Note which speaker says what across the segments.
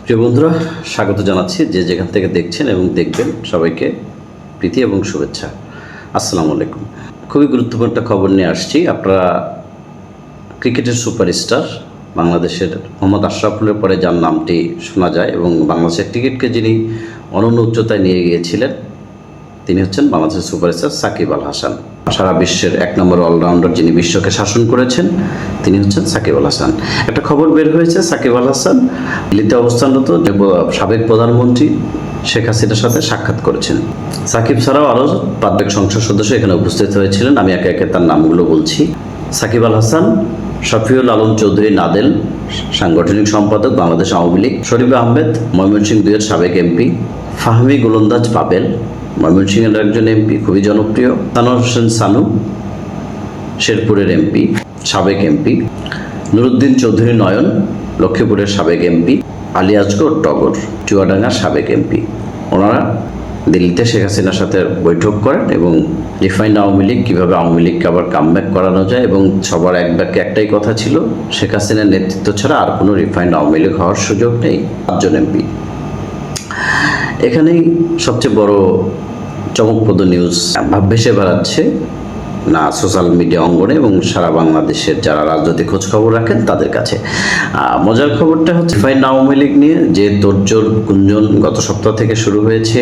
Speaker 1: প্রিয় বন্ধুরা, স্বাগত জানাচ্ছি যে যেখান থেকে দেখছেন এবং দেখবেন সবাইকে প্রীতি এবং শুভেচ্ছা। আসসালামু আলাইকুম। খুবই গুরুত্বপূর্ণ একটা খবর নিয়ে আসছি। আপনারা ক্রিকেটের সুপারস্টার বাংলাদেশের মোহাম্মদ আশরাফুলের পরে যার নামটি শোনা যায় এবং বাংলাদেশের ক্রিকেটকে যিনি অনন্য উচ্চতায় নিয়ে গিয়েছিলেন তিনি হচ্ছেন বাংলাদেশের সুপারস্টার সাকিব আল হাসান। সারা বিশ্বের এক নম্বর অলরাউন্ডার যিনি বিশ্বকে শাসন করেছেন তিনি হচ্ছেন সাকিব আল হাসান। একটা খবর বের হয়েছে, সাকিব আল হাসান দিল্লিতে অবস্থানরত সাবেক প্রধানমন্ত্রী শেখ হাসিনার সাথে সাক্ষাৎ করেছেন। সাকিব ছাড়াও আরও 5 সংসদ সদস্য এখানে উপস্থিত হয়েছিলেন। আমি একে একে তার নামগুলো বলছি। সাকিব আল হাসান, শফিউল আলম চৌধুরী নাদেল, সাংগঠনিক সম্পাদক বাংলাদেশ আওয়ামী লীগ; শরীফ আহমেদ, ময়মনসিংহ 2-এর সাবেক এমপি; ফাহমি গোলন্দাজ পাবেল, ময়মনসিংহের একজন এমপি, খুবই জনপ্রিয়; সানোয়ার হোসেন সানু, শেরপুরের এমপি, সাবেক এমপি; নুরুদ্দিন চৌধুরী নয়ন, লক্ষ্মীপুরের সাবেক এমপি; আলী আসগর টগর, চুয়াডাঙ্গার সাবেক এমপি। ওনারা দিল্লিতে শেখ হাসিনার সাথে বৈঠক করেন এবং রিফাইন্ড আওয়ামী লীগ কীভাবে আওয়ামী লীগকে আবার কামব্যাক করানো যায়, এবং সবার এক বাক্যে একটাই কথা ছিল, শেখ হাসিনার নেতৃত্ব ছাড়া আর কোনো রিফাইন্ড আওয়ামী লীগ হওয়ার সুযোগ নেই। 5 জন এমপি। এখানেই সবচেয়ে বড় চমকপ্রদ নিউজ ভেসে বেড়াচ্ছে না সোশ্যাল মিডিয়া অঙ্গনে এবং সারা বাংলাদেশের যারা রাজনৈতিক খোঁজখবর রাখেন তাদের কাছে। মজার খবরটা হচ্ছে রিফাইন্ড আওয়ামী লীগ নিয়ে যে তোড়জোড় গুঞ্জন গত সপ্তাহ থেকে শুরু হয়েছে।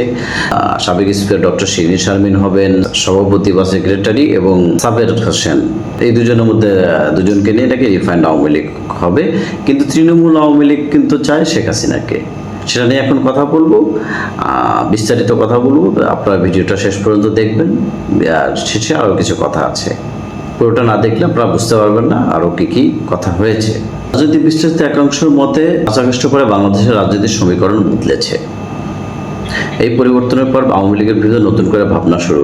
Speaker 1: সাবেক স্পিকার ডক্টর শিরিন শারমিন হবেন সভাপতি বা সেক্রেটারি, এবং সাবের হোসেন, এই দুজনের মধ্যে দুজনকে নিয়ে নাকি রিফাইন্ড আওয়ামী লীগ হবে। কিন্তু তৃণমূল আওয়ামী লীগ কিন্তু চায় শেখ হাসিনাকে। সেটা নিয়ে এখন কথা বলবো, বিস্তারিত কথা বলবো। আপনারা ভিডিওটা শেষ পর্যন্ত দেখবেন, আর শেষে আরও কিছু কথা আছে। পুরোটা না দেখলে আপনারা বুঝতে পারবেন না আরও কী কথা হয়েছে। রাজনৈতিক বিশ্লেষক একাংশের মতে 5 আগস্ট পরে বাংলাদেশের রাজনৈতিক সমীকরণ বদলেছে। এই পরিবর্তনের পর আওয়ামী লীগের বিরুদ্ধে নতুন করে ভাবনা শুরু।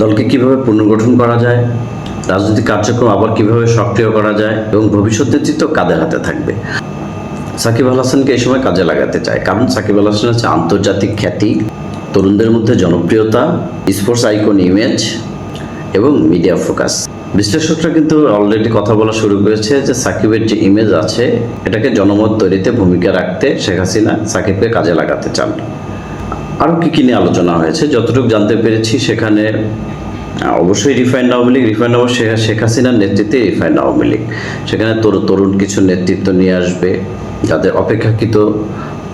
Speaker 1: দলকে কিভাবে পুনর্গঠন করা যায়, রাজনৈতিক কার্যক্রম আবার কিভাবে সক্রিয় করা যায়, এবং ভবিষ্যৎ নেতৃত্ব কাদের হাতে থাকবে। সাকিব আল হাসানকে এই সময় কাজে লাগাতে চায়, কারণ সাকিব আল হাসান হচ্ছে আন্তর্জাতিক খ্যাতি, তরুণদের মধ্যে জনপ্রিয়তা, স্পোর্টস আইকন ইমেজ এবং মিডিয়া ফোকাস। বিশ্লেষকরা কিন্তু অলরেডি কথা বলা শুরু করেছে যে সাকিবের যে ইমেজ আছে এটাকে জনমত তৈরিতে ভূমিকা রাখতে শেখ হাসিনা সাকিবকে কাজে লাগাতে চান। আরও কী নিয়ে আলোচনা হয়েছে যতটুকু জানতে পেরেছি, সেখানে অবশ্যই রিফাইন্ড আওয়ামী লীগ, রিফাইন্ড আওয়ামী শেখ হাসিনার নেতৃত্বে রিফাইন্ড আওয়ামী লীগ, সেখানে তরুণ কিছু নেতৃত্ব নিয়ে আসবে যাদের অপেক্ষাকৃত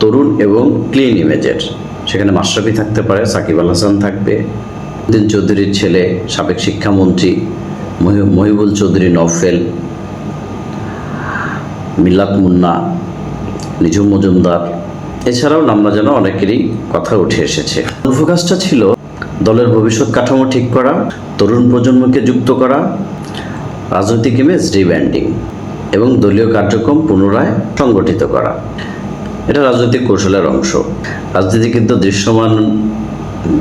Speaker 1: তরুণ এবং ক্লিন ইমেজের। সেখানে মাশরাফি থাকতে পারে, সাকিব আল হাসান থাকবে, নুরুদ্দিন চৌধুরীর ছেলে সাবেক শিক্ষামন্ত্রী মহিবুল চৌধুরী নওফেল, মিল্লাত মুন্না, নিঝুম মজুমদার, এছাড়াও নাম না যেন অনেকেরই কথা উঠে এসেছে। ফোকাসটা ছিল দলের ভবিষ্যৎ কাঠামো ঠিক করা, তরুণ প্রজন্মকে যুক্ত করা, রাজনৈতিক ইমেজ রিব্র্যান্ডিং এবং দলীয় কার্যক্রম পুনরায় সংগঠিত করা। এটা রাজনৈতিক কৌশলের অংশ। রাজনীতি কিন্তু দৃশ্যমান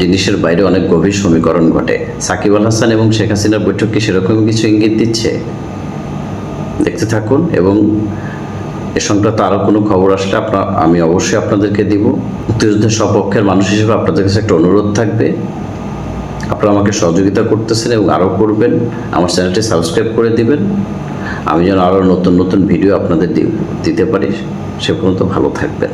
Speaker 1: জিনিসের বাইরে অনেক গভীর সমীকরণ ঘটে। সাকিব আল হাসান এবং শেখ হাসিনার বৈঠক কি সেরকম কিছু ইঙ্গিত দিচ্ছে? দেখতে থাকুন, এবং এ সংক্রান্ত আরও কোনো খবর আসলে আমি অবশ্যই আপনাদেরকে দিব। মুক্তিযুদ্ধের সপক্ষের মানুষ হিসেবে আপনাদের কাছে একটা অনুরোধ থাকবে, আপনারা আমাকে সহযোগিতা করতেছেন এবং আরও করবেন। আমার চ্যানেলটি সাবস্ক্রাইব করে দিবেন, আমি যেন আরও নতুন ভিডিও আপনাদের দিতে পারি। সে পর্যন্ত ভালো থাকবেন।